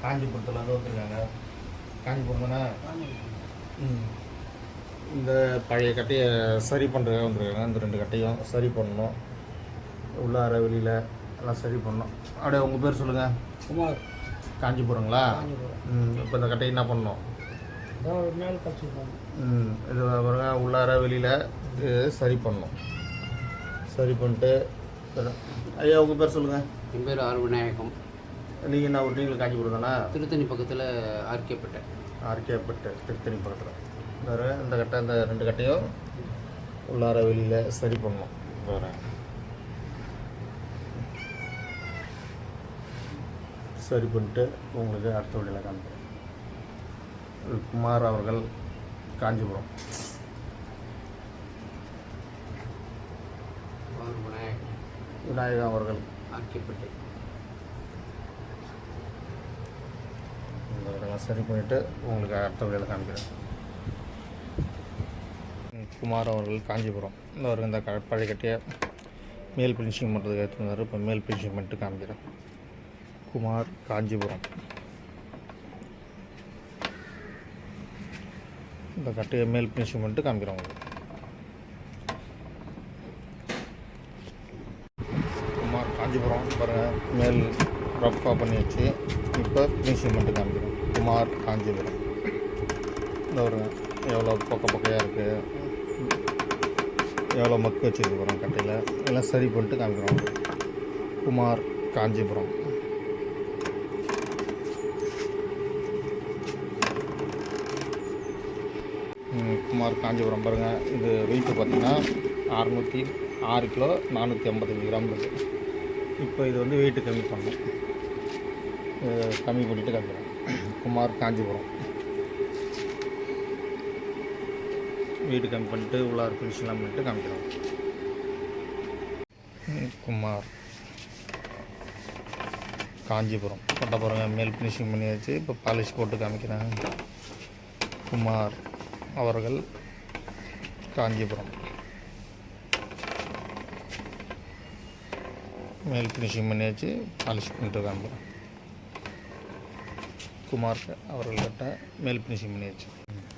காஞ்சிபுரத்தில் வந்து வந்துருக்காங்க. காஞ்சிபுரம் தானே. இந்த பழைய கட்டையை சரி பண்ணுறதுக்காக வந்துருக்காங்க. இந்த 2 கட்டையும் சரி பண்ணணும். உள்ளார வெளியில் எல்லாம் சரி பண்ணணும். அப்படியே உங்கள் பேர் சொல்லுங்கள். குமார். காஞ்சிபுரங்களா? இப்போ இந்த கட்டையை என்ன பண்ணணும்? ஒரு நாள் கழிச்சு இது பாருங்க, உள்ளார வெளியில் சரி பண்ணணும். சரி பண்ணிட்டு ஐயா உங்கள் பேர் சொல்லுங்கள். என் பேர் ஆர் விநாயகம். நீங்கள் என்ன ஒரு நீங்களும் காஞ்சிபுரம் தானே? திருத்தணி பக்கத்தில் ஆர்கேப்பேட்டை. ஆர்கேப்பேட்டை திருத்தணி பக்கத்தில். வேறு இந்த கட்டை, இந்த 2 கட்டையும் உள்ளார வெளியில் சரி பண்ணணும். வேறு சரி பண்ணிட்டு உங்களுக்கு அடுத்த வழியில் காமிக்கிறேன். குமார் அவர்கள், காஞ்சிபுரம். விநாயகம் அவர்கள், ஆர்கேப்பேட்டை. இதெல்லாம் சரி பண்ணிவிட்டு உங்களுக்கு அடுத்த வழியில் காமிக்கிறேன். குமார் அவர்கள், காஞ்சிபுரம். இந்த அவருக்கு இந்த பழைய கட்டியை மேல் ஃபினிஷிங் பண்ணுறதுக்கு எடுத்துருந்தார். இப்போ மேல் ஃபினிஷிங் பண்ணிட்டு காமிக்கிறேன். குமார், காஞ்சிபுரம். இந்த கட்டையை மேல் ஃபினிஷிங் பண்ணிட்டு காமிக்கிறேன் உங்களுக்கு. குமார், காஞ்சிபுரம். பாருங்கள், மேல் ரஃப்பாக பண்ணி வச்சு இப்போ ஃபினிஷிங் பண்ணிட்டு காமிக்கிறேன். குமார், காஞ்சிபுரம். இந்த ஒரு எவ்வளோ பக்கையாக இருக்குது, எவ்வளோ மக்கு வச்சுருக்கு பாருங்கள் கட்டையில். எல்லாம் சரி பண்ணிட்டு காமிக்கிறோம். குமார், காஞ்சிபுரம். குமார், காஞ்சிபுரம். பாருங்கள், இது வெயிட்டு பார்த்திங்கன்னா 606 கிலோ 485 கிராம் இருக்குது. இப்போ இது வந்து வெயிட்டு கம்மி பண்ணணும். கம்மி பண்ணிவிட்டு காமிக்கிறோம். குமார், காஞ்சிபுரம். வெயிட்டு கம்மி பண்ணிட்டு உள்ளார ஃபினிஷிங்லாம் பண்ணிட்டு காமிக்கிறோம். குமார், காஞ்சிபுரம். கொட்ட பாருங்கள், மேல் ஃபினிஷிங் பண்ணியாச்சு. இப்போ பாலிஷ் போட்டு காமிக்கிறேன். குமார் அவர்கள், காஞ்சிபுரம். மேல் ஃபினிஷிங் பண்ணியாச்சு, பாலிஷ் பண்ணிட்டு காமிக்கிறேன். குமார் அவர்கள்கிட்ட மேல் ஃபினிஷிங் பண்ணியாச்சு.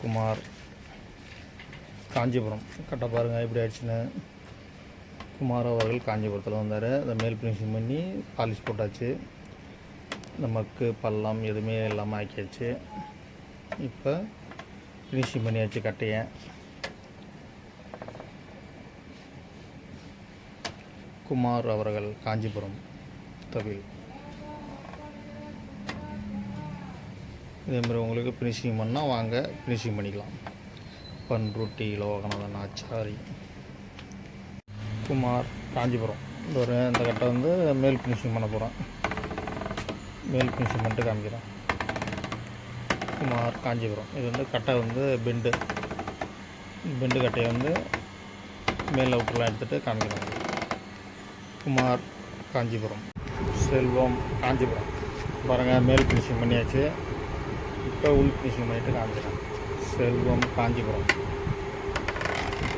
குமார், காஞ்சிபுரம். கட்ட பாருங்கள் எப்படி ஆயிடுச்சுன்னு. குமார் அவர்கள் காஞ்சிபுரத்தில் வந்தார். இந்த மேல் ஃபினிஷிங் பண்ணி பாலிஷ் போட்டாச்சு. இந்த மக்கு பள்ளம் எதுவுமே இல்லாமல் ஆக்கியாச்சு. இப்போ ஃபினிஷிங் பண்ணியாச்சு கட்டையை. குமார் அவர்கள், காஞ்சிபுரம், தவில். இதேமாதிரி உங்களுக்கு ஃபினிஷிங் பண்ணால் வாங்க, ஃபினிஷிங் பண்ணிக்கலாம். பன்ருட்டி லோகநாதன் ஆச்சாரி. குமார், காஞ்சிபுரம். இந்த கட்டை வந்து மேல் ஃபினிஷிங் பண்ண போகிறேன். மேல் ஃபினிஷிங் பண்ணிட்டு காமிக்கிறேன். குமார், காஞ்சிபுரம். இது வந்து கட்டை வந்து பெண்டு கட்டையை வந்து மேல் அவுட்டர்லாம் எடுத்துகிட்டு காமிக்கிறோம். குமார், காஞ்சிபுரம். செல்வம், காஞ்சிபுரம். பாருங்கள், மேல் ஃபினிஷிங் பண்ணியாச்சு. இப்போ உள் ஃபினிஷிங் பண்ணிவிட்டு காமிக்கிறேன். செல்வம், காஞ்சிபுரம்.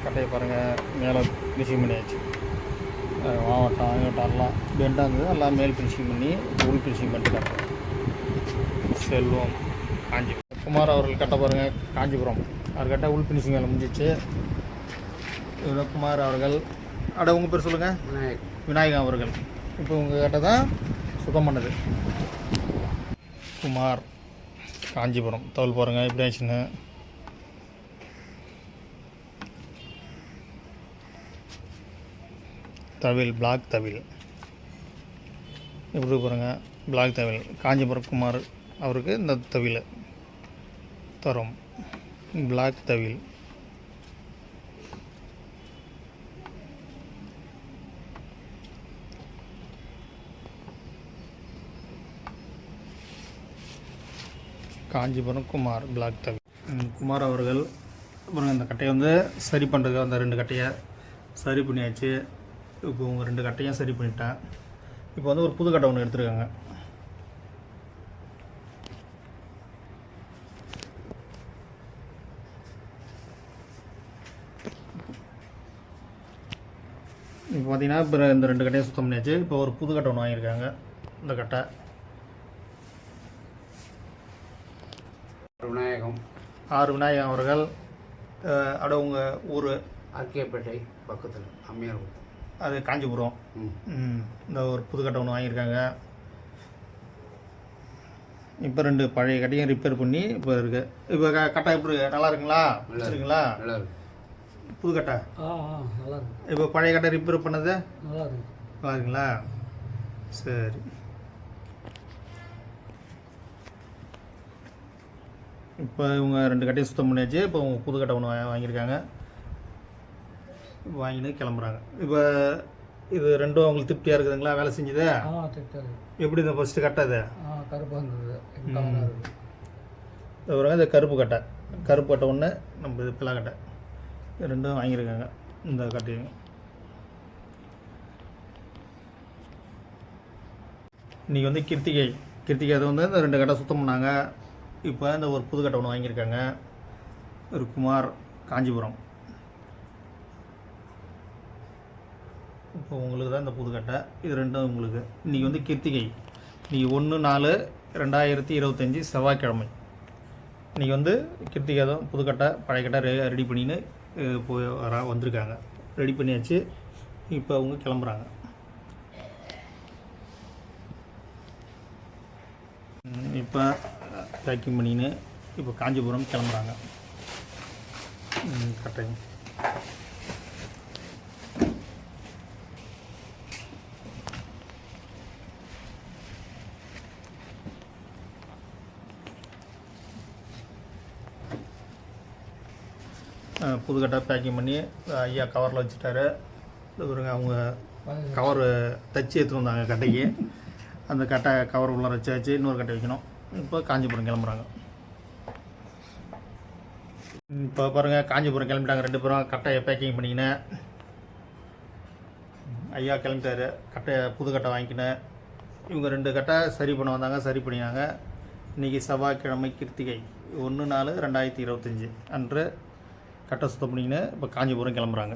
கட்டையை பாருங்கள், மேலே ஃபினிஷிங் பண்ணியாச்சு. மாவட்டம் இவட்டெல்லாம் பெண்டாக இருந்தது, எல்லாம் மேல் ஃபினிஷிங் பண்ணி உள் ஃபினிஷிங் பண்ணிட்டு காட்டுறேன். செல்வம், காஞ்சிபுரம். குமார் அவர்கள் கட்ட பாருங்கள், காஞ்சிபுரம். அவர் கட்ட உள் ஃபினிஷிங் வேலை முடிஞ்சிச்சு. இதில் குமார் அவர்கள். உங்கள் பேர் சொல்லுங்கள். விநாயகம் அவர்கள். இப்போ உங்கள் கட்டை தான் சுத்தம் பண்ணது. குமார், காஞ்சிபுரம். தோல் பாருங்கள் எப்படி ஆச்சுன்னு. தவில், பிளாக் தவில். எப்படி பாருங்கள், பிளாக் தவில். காஞ்சிபுரம் குமார் அவருக்கு இந்த தவில் தரும். பிளாக் தவில். காஞ்சிபுரம் குமார், பிளாக் தவில். குமார் அவர்கள். அப்புறம் இந்த கட்டையை வந்து சரி பண்ணுறதுக்கு அந்த 2 கட்டையை சரி பண்ணியாச்சு. இப்போ உங்கள் 2 கட்டையும் சரி பண்ணிட்டேன். இப்போ வந்து ஒரு புது கட்டை ஒன்று எடுத்துருக்காங்க. இப்போ பார்த்தீங்கன்னா இப்போ இந்த 2 கட்டையும் சுத்தம் பண்ணியாச்சு. இப்போ ஒரு புது கட்டை ஒன்று வாங்கியிருக்காங்க. இந்த கட்டை விநாயகம் ஆர் விநாயகம் அவர்கள். அப்படியே உங்கள் ஊர்? ஆர்கேப்பேட்டை பக்கத்தில் அம்மையார் ஊர். அது காஞ்சிபுரம். இந்த ஒரு புதுக்கட்டை ஒன்று வாங்கியிருக்காங்க. இப்போ 2 பழைய கட்டையும் ரிப்பேர் பண்ணி இப்போ இருக்குது. இப்போ கட்டை எப்படி நல்லா இருக்குங்களா? வச்சுருங்களா? நல்லா இருக்கு. புதுக்கட்டை நல்லா இருக்கு. இப்போ பழைய கட்டை ரிப்பேர் பண்ணது நல்லா இருக்கு. நல்லா இருக்குங்களா? சரி. இப்போ இவங்க 2 கட்டையும் சுத்தம் பண்ணியாச்சு. இப்போ உங்கள் புதுக்கட்டை ஒன்று வாங்கியிருக்காங்க. வாங்கிட்டு கிளம்புறாங்க. இப்போ இது 2 அவங்களுக்கு திருப்தியாக இருக்குதுங்களா வேலை செஞ்சது? திருப்தியாக. எப்படி இந்த ஃபஸ்ட்டு கட்டை இது கருப்பாக இருந்தது. இது கருப்பு கட்டை. கருப்பு கட்டை ஒன்று, நம்ம இது பிள்ளை கட்டை, இது 2 வாங்கியிருக்காங்க. இந்த கட்டையும் இன்றைக்கி வந்து கிருத்திகை அது வந்து இந்த 2 கட்டை சுத்தம் பண்ணாங்க. இப்போ இந்த ஒரு புது கட்டை ஒன்று வாங்கியிருக்காங்க. ஒரு குமார், காஞ்சிபுரம். இப்போ உங்களுக்கு தான் இந்த புதுக்கட்டை. இது 2 உங்களுக்கு. இன்றைக்கி வந்து கிருத்திகை. இன்றைக்கி 1/4/2025 செவ்வாய்க்கிழமை. இன்றைக்கி வந்து கிருத்திகை தான். புதுக்கட்டை பழைய கட்டை ரெடி பண்ணின்னு போய் வந்திருக்காங்க. ரெடி பண்ணியாச்சு. இப்போ அவங்க கிளம்புறாங்க. இப்போ பேக்கிங் பண்ணின்னு இப்போ காஞ்சிபுரம் கிளம்புறாங்க. கட்டை புதுக்கட்டை பேக்கிங் பண்ணி ஐயா கவரில் வச்சுட்டாரு. பாருங்க, அவங்க கவர் தச்சு எடுத்துகிட்டு வந்தாங்க கட்டைக்கு. அந்த கட்டை கவர் உள்ள வச்சாச்சு. இன்னொரு கட்டை வைக்கணும். இப்போ காஞ்சிபுரம் கிளம்புறாங்க. இப்போ பாருங்கள், காஞ்சிபுரம் கிளம்பிட்டாங்க 2 பேரும். கட்டையை பேக்கிங் பண்ணிக்கினேன். ஐயா கிளம்பிட்டாரு. கட்டையை புதுக்கட்டை வாங்கிக்கினேன். இவங்க 2 கட்டை சரி பண்ண வந்தாங்க. சரி பண்ணினாங்க. இன்றைக்கி செவ்வாய்க்கிழமை கிருத்திகை 1/4/2025 அன்று கட்டை சுத்தம் பண்ணிக்கின்னு இப்போ காஞ்சிபுரம் கிளம்புறாங்க.